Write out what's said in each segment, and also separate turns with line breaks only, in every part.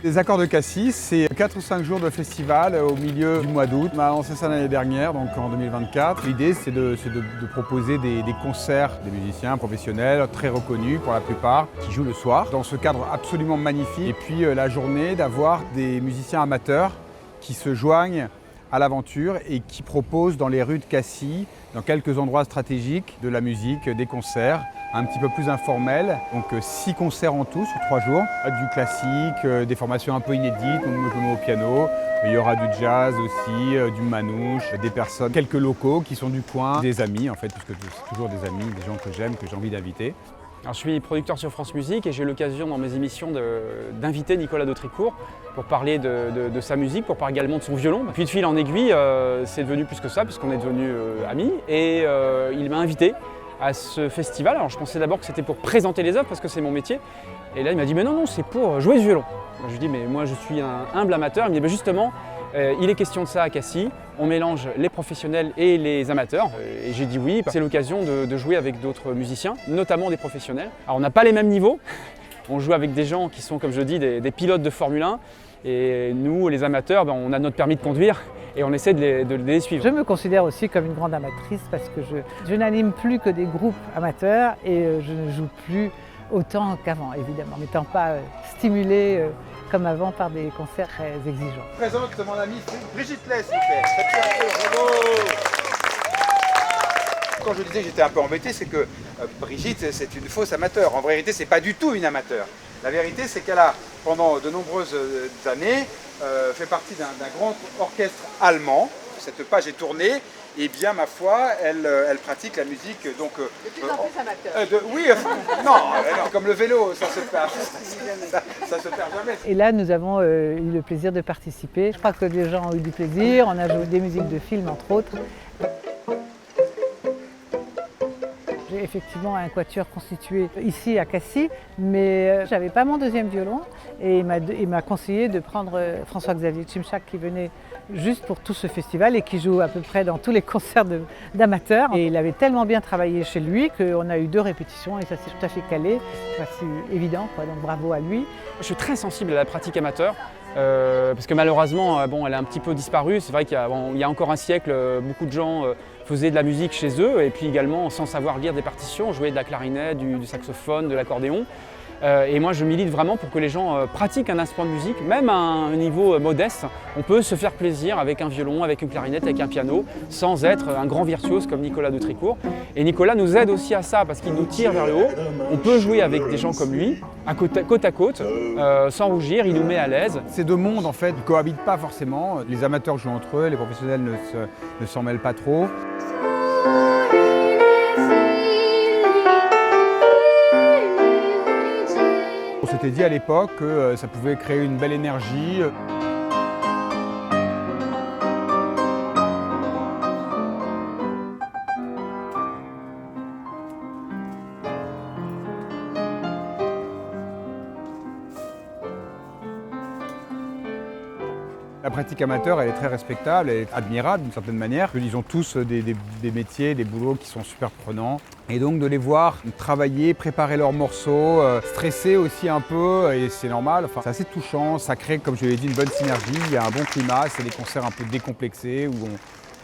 Les Accords de Cassis, c'est 4 ou 5 jours de festival au milieu du mois d'août. On a lancé ça l'année dernière, donc en 2024. L'idée, c'est de proposer des concerts des musiciens professionnels, très reconnus pour la plupart, qui jouent le soir, dans ce cadre absolument magnifique. Et puis la journée, d'avoir des musiciens amateurs qui se joignent à l'aventure et qui proposent dans les rues de Cassis, dans quelques endroits stratégiques, de la musique, des concerts un petit peu plus informels. Donc 6 concerts en tout sur 3 jours, du classique, des formations un peu inédites, donc je me mets au piano. Il y aura du jazz aussi, du manouche, des personnes, quelques locaux qui sont du coin, des amis en fait, puisque c'est toujours des amis, des gens que j'aime, que j'ai envie d'inviter.
Alors, je suis producteur sur France Musique et j'ai eu l'occasion dans mes émissions d'inviter Nicolas Dautricourt pour parler de sa musique, pour parler également de son violon. Puis de fil en aiguille, c'est devenu plus que ça puisqu'on est devenus amis et il m'a invité à ce festival. Alors je pensais d'abord que c'était pour présenter les œuvres parce que c'est mon métier. Et là il m'a dit mais non, c'est pour jouer du violon. Je lui dis mais moi je suis un humble amateur. Il me dit justement, il est question de ça à Cassis. On mélange les professionnels et les amateurs. Et j'ai dit oui, c'est l'occasion de jouer avec d'autres musiciens, notamment des professionnels. Alors on n'a pas les mêmes niveaux. On joue avec des gens qui sont, comme je dis, des pilotes de Formule 1. Et nous, les amateurs, on a notre permis de conduire et on essaie de les suivre.
Je me considère aussi comme une grande amatrice parce que je n'anime plus que des groupes amateurs et je ne joue plus autant qu'avant, évidemment, n'étant pas stimulée comme avant par des concerts très exigeants.
Je présente mon amie Brigitte Lay, s'il vous plaît. Quand je disais que j'étais un peu embêté, c'est que Brigitte, c'est une fausse amateur. En vérité, c'est pas du tout une amateur. La vérité, c'est qu'elle a, pendant de nombreuses années, fait partie d'un grand orchestre allemand. Cette page est tournée. Et bien, ma foi, elle pratique la musique. Donc,
de plus en plus amateur.
Oui, non, comme le vélo, ça se perd. Ça se perd jamais.
Et là, nous avons eu le plaisir de participer. Je crois que les gens ont eu du plaisir. On a joué des musiques de films, entre autres. J'ai effectivement un quatuor constitué ici à Cassis, mais je n'avais pas mon deuxième violon et il m'a conseillé de prendre François-Xavier Tchimchak qui venait juste pour tout ce festival et qui joue à peu près dans tous les concerts d'amateurs. Et il avait tellement bien travaillé chez lui qu'on a eu 2 répétitions et ça s'est tout à fait calé. C'est pas si évident, quoi, donc bravo à lui.
Je suis très sensible à la pratique amateur. Parce que malheureusement, elle a un petit peu disparu. C'est vrai qu'il y a encore un siècle, beaucoup de gens faisaient de la musique chez eux et puis également sans savoir lire des partitions, jouaient de la clarinette, du saxophone, de l'accordéon. Et moi je milite vraiment pour que les gens pratiquent un instrument de musique, même à un niveau modeste. On peut se faire plaisir avec un violon, avec une clarinette, avec un piano, sans être un grand virtuose comme Nicolas Dautricourt. Et Nicolas nous aide aussi à ça parce qu'il nous tire vers le haut. On peut jouer avec des gens comme lui, côte à côte, sans rougir, il nous met à l'aise.
Ces deux mondes en fait ne cohabitent pas forcément. Les amateurs jouent entre eux, les professionnels ne s'en mêlent pas trop. On s'était dit à l'époque que ça pouvait créer une belle énergie. La pratique amateur, elle est très respectable, elle est admirable d'une certaine manière. Ils ont tous des métiers, des boulots qui sont super prenants. Et donc de les voir travailler, préparer leurs morceaux, stresser aussi un peu, et c'est normal. Enfin, c'est assez touchant, ça crée, comme je l'ai dit, une bonne synergie, il y a un bon climat, c'est des concerts un peu décomplexés où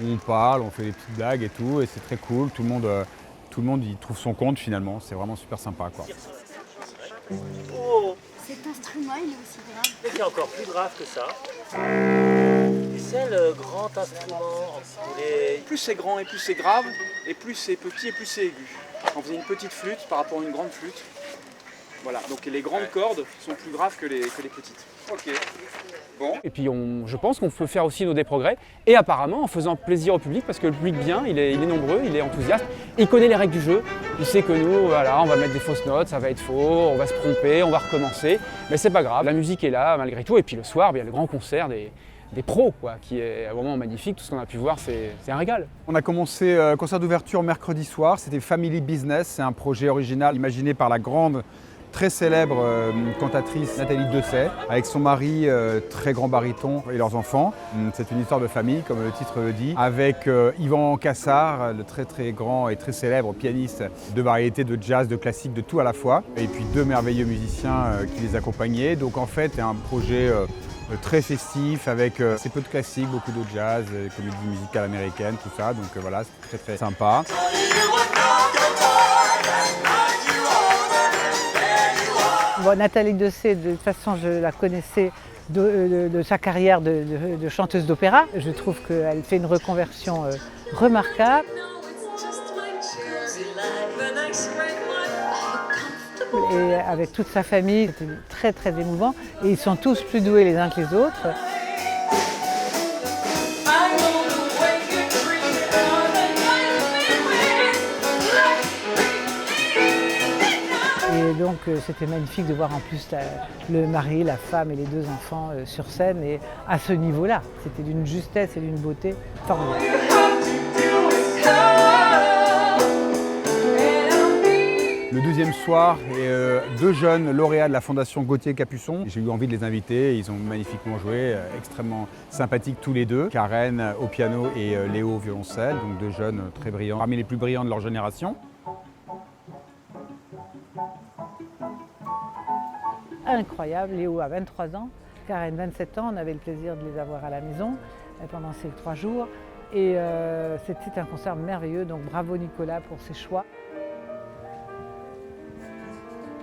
on parle, on fait des petites blagues et tout, et c'est très cool. Tout le monde y trouve son compte finalement, c'est vraiment super sympa, quoi.
Cet instrument, il est aussi grave.
Mais il est encore plus grave que ça. Et c'est le grand instrument.
Plus c'est grand et plus c'est grave, et plus c'est petit et plus c'est aigu. On faisait une petite flûte par rapport à une grande flûte. Voilà, donc les grandes cordes sont plus graves que les petites. Ok. Bon.
Et puis je pense qu'on peut faire aussi des progrès, et apparemment en faisant plaisir au public, parce que le public vient, il est nombreux, il est enthousiaste, il connaît les règles du jeu, il sait que nous, voilà, on va mettre des fausses notes, ça va être faux, on va se tromper, on va recommencer, mais c'est pas grave, la musique est là malgré tout, et puis le soir, il y a le grand concert des pros, quoi, qui est vraiment magnifique, tout ce qu'on a pu voir, c'est un régal.
On a commencé concert d'ouverture mercredi soir, c'était Family Business, c'est un projet original imaginé par la grande très célèbre cantatrice Nathalie Dessay, avec son mari, très grand baryton, et leurs enfants. C'est une histoire de famille, comme le titre le dit, avec Yvan Cassard, le très très grand et très célèbre pianiste de variété, de jazz, de classique, de tout à la fois, et puis 2 merveilleux musiciens qui les accompagnaient. Donc en fait, c'est un projet très festif, avec assez peu de classique, beaucoup de jazz, comédie musicale américaine, tout ça. Donc voilà, c'est très très sympa.
Bon, Nathalie Dessay, de toute façon, je la connaissais de sa carrière de chanteuse d'opéra. Je trouve qu'elle fait une reconversion remarquable. Et avec toute sa famille, c'était très très émouvant. Et ils sont tous plus doués les uns que les autres. Et donc c'était magnifique de voir en plus le mari, la femme et les 2 enfants sur scène. Et à ce niveau-là, c'était d'une justesse et d'une beauté formidable.
Le deuxième soir, 2 jeunes lauréats de la Fondation Gauthier-Capuçon. J'ai eu envie de les inviter, ils ont magnifiquement joué, extrêmement sympathiques tous les deux. Karen au piano et Léo au violoncelle, donc 2 jeunes très brillants, parmi les plus brillants de leur génération.
Incroyable, Léo a 23 ans, Karen 27 ans, on avait le plaisir de les avoir à la maison pendant ces 3 jours. Et c'était un concert merveilleux, donc bravo Nicolas pour ses choix.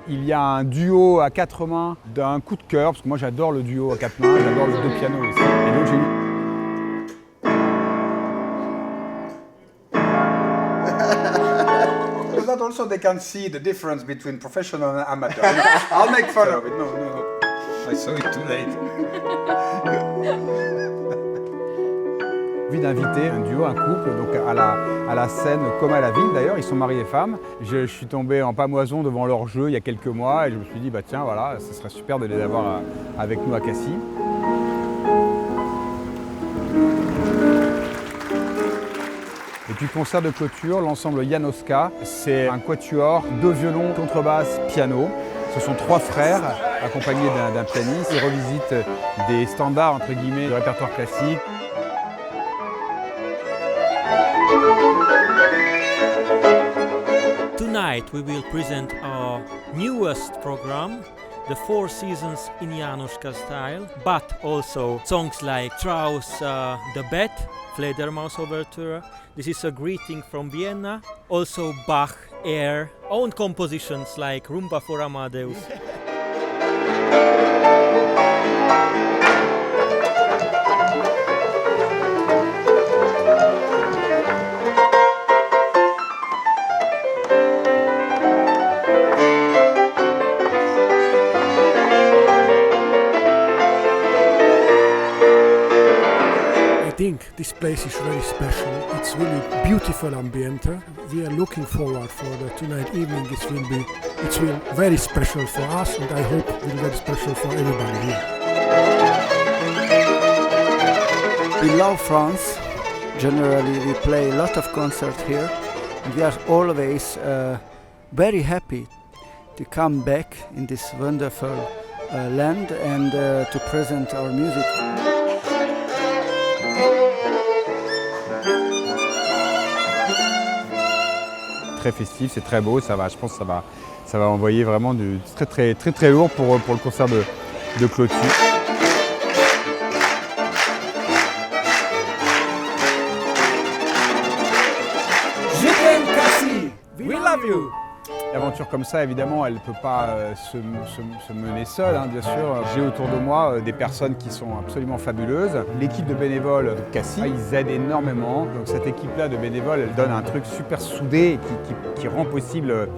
Il y a un duo à 4 mains d'un coup de cœur, parce que moi j'adore le duo à 4 mains, j'adore le 2 pianos aussi. Et donc j'ai eu... Because that also they can see the difference between professional and amateur. I'll make fun of it. No. I saw it too late. Envie d'inviter un duo, un couple, donc à la scène comme à la ville d'ailleurs, ils sont mari et femme. Je suis tombé en pamoison devant leur jeu il y a quelques mois et je me suis dit bah tiens voilà, ce serait super de les avoir avec nous à Cassis. Et puis concert de clôture, l'ensemble Janoska, c'est un quatuor, 2 violons, contrebasse, piano. Ce sont 3 frères accompagnés d'un pianiste. Ils revisitent des standards entre guillemets du répertoire classique.
Tonight we will present our newest program, the 4 seasons in Januszka style, but also songs like Strauss' The Bat, Fledermaus Overture. This is a greeting from Vienna. Also Bach, Air, own compositions like Rumba for Amadeus.
I think this place is very special. It's really beautiful ambiente. We are looking forward for the tonight evening. It will be very special for us, and I hope it will be very special for everybody here.
We love France. Generally, we play a lot of concerts here. And we are always very happy to come back in this wonderful land and to present our music.
Très festif, c'est très beau, ça va, je pense que ça va envoyer vraiment du très lourd pour le concert de clôture.
We love you!
Une aventure comme ça, évidemment, elle ne peut pas se mener seule, hein, bien sûr. J'ai autour de moi des personnes qui sont absolument fabuleuses. L'équipe de bénévoles de Cassis, ils aident énormément. Donc cette équipe-là de bénévoles, elle donne un truc super soudé qui rend possible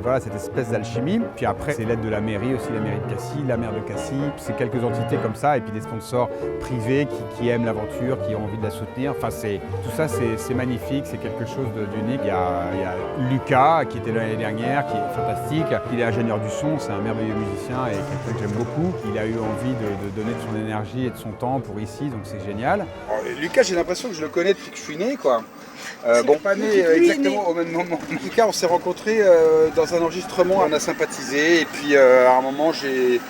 voilà, cette espèce d'alchimie. Puis après, c'est l'aide de la mairie aussi, la mairie de Cassis, la maire de Cassis. C'est quelques entités comme ça, et puis des sponsors privés qui aiment l'aventure, qui ont envie de la soutenir. Enfin, tout ça, c'est magnifique, c'est quelque chose d'unique. Il y a Lucas, qui était là l'année dernière, qui est fantastique. Il est ingénieur du son, c'est un merveilleux musicien et quelqu'un que j'aime beaucoup. Il a eu envie de donner de son énergie et de son temps pour ici, donc c'est génial. Alors, Lucas, j'ai l'impression que je le connais depuis que je suis né, quoi. Bon, pas né exactement au même moment. En tout cas, on s'est rencontrés dans un enregistrement, on a sympathisé et puis à un moment j'ai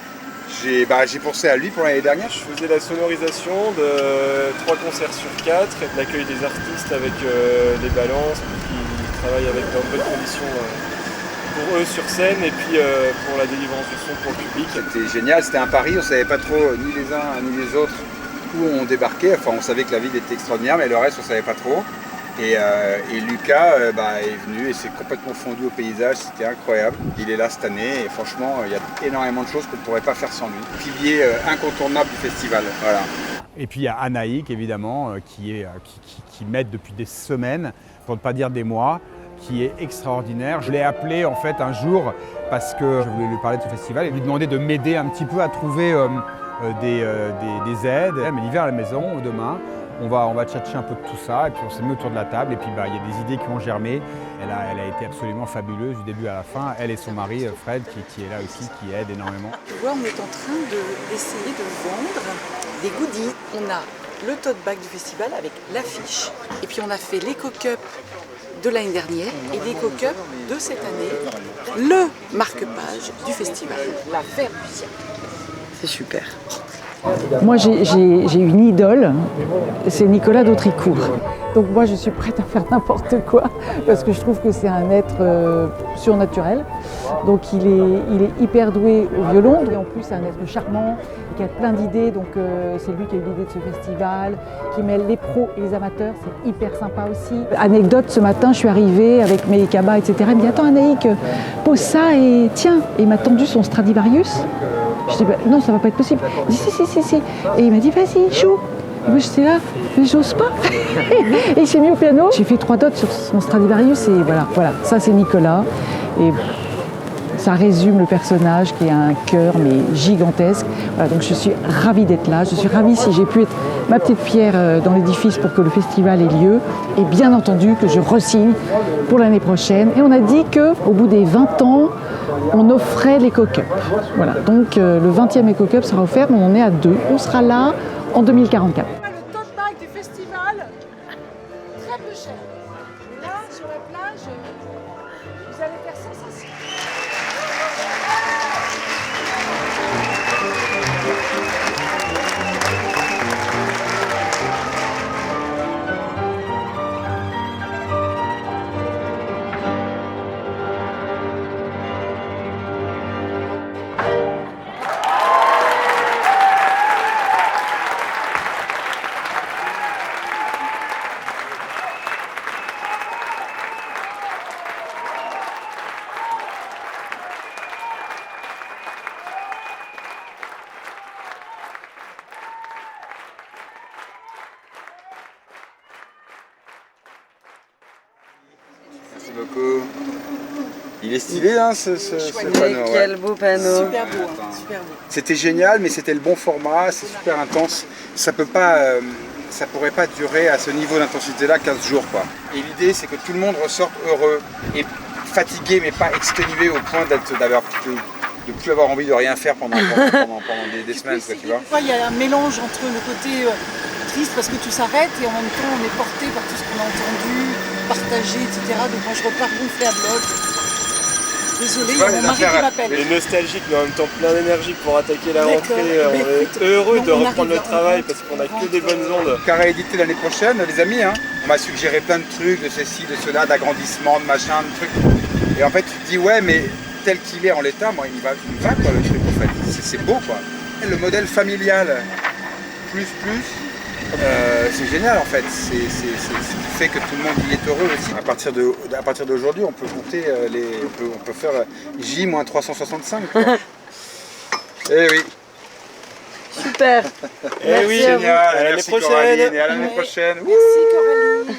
pensé à lui pour l'année dernière.
Je faisais la sonorisation de 3 concerts sur 4 et de l'accueil des artistes avec des balances pour qu'ils travaillent avec dans de bonnes conditions pour eux sur scène et puis pour la délivrance du son pour le public.
C'était génial, c'était un pari, on ne savait pas trop ni les uns ni les autres où on débarquait. Enfin, on savait que la ville était extraordinaire, mais le reste on ne savait pas trop. Et Lucas est venu et s'est complètement fondu au paysage, c'était incroyable. Il est là cette année et franchement il y a énormément de choses qu'on ne pourrait pas faire sans lui. Pilier incontournable du festival. Voilà. Et puis il y a Anaïk évidemment qui m'aide depuis des semaines, pour ne pas dire des mois, qui est extraordinaire. Je l'ai appelé en fait un jour parce que je voulais lui parler de ce festival et lui demander de m'aider un petit peu à trouver des aides. Elle m'a dit viens à la maison demain. On va tchatcher un peu de tout ça et puis on s'est mis autour de la table et puis il y a des idées qui ont germé. Elle a été absolument fabuleuse du début à la fin. Elle et son mari Fred qui est là aussi, qui aide énormément.
Tu vois, on est en train d'essayer de vendre des goodies. On a le tote bag du festival avec l'affiche et puis on a fait l'éco-cup de l'année dernière et l'éco-cup de cette année, le marque-page du festival, la ferme du siècle. C'est super.
Moi, j'ai une idole, c'est Nicolas d'Autricourt. Donc moi, je suis prête à faire n'importe quoi parce que je trouve que c'est un être surnaturel. Donc il est hyper doué au violon et en plus c'est un être charmant qui a plein d'idées. Donc c'est lui qui a eu l'idée de ce festival, qui mêle les pros et les amateurs, c'est hyper sympa aussi. Anecdote, ce matin, je suis arrivée avec mes cabas, etc. Il me dit attends Anaïk, pose ça et tiens. Et il m'a tendu son Stradivarius. Je dis non, ça va pas être possible. Il dit si. Et il m'a dit vas-y, joue. Et moi j'étais là, mais j'ose pas. Et il s'est mis au piano. J'ai fait 3 notes sur son Stradivarius et voilà, ça c'est Nicolas. Et ça résume le personnage qui a un cœur mais gigantesque. Voilà, donc je suis ravie d'être là. Je suis ravie si j'ai pu être ma petite pierre dans l'édifice pour que le festival ait lieu. Et bien entendu que je re-signe pour l'année prochaine. Et on a dit qu'au bout des 20 ans, on offrait l'Eco-Cup. Voilà, donc le 20e Eco-Cup sera offert, mais on en est à 2. On sera là en 2044.
Le tote bag du festival, très peu cher. Là, sur la plage, vous allez faire sensation.
Merci beaucoup. Il est stylé hein, ce panneau.
Quel beau panneau.
Super beau, super beau.
C'était génial, mais c'était le bon format, c'est super intense. Ça pourrait pas durer à ce niveau d'intensité-là 15 jours, quoi. Et l'idée, c'est que tout le monde ressorte heureux et fatigué, mais pas exténué au point de plus avoir envie de rien faire pendant des semaines, quoi, tu vois.
Des fois, il y a un mélange entre le côté triste parce que tout s'arrête et en même temps, on est porté par tout ce qu'on a entendu, partagé, etc. Donc moi, je repars gonflé à bloc. Désolée, il y a mon mari qui m'appelle.
Il est nostalgique mais en même temps plein d'énergie pour attaquer la rentrée. On est heureux de reprendre le travail parce qu'on a que des bonnes ondes.
Carré édité l'année prochaine, les amis, hein. On m'a suggéré plein de trucs, de ceci, de cela, d'agrandissement, de machin, de trucs. Et en fait, tu te dis ouais, mais tel qu'il est en l'état, moi il me va quoi le truc en fait. C'est beau quoi. Le modèle familial plus. C'est génial en fait, c'est ce qui fait que tout le monde y est heureux aussi. À partir d'aujourd'hui, on peut compter on peut faire J-365. Eh oui.
Super.
Eh oui,
génial.
à l'année prochaine.
Et à l'année prochaine.
Merci Coraline.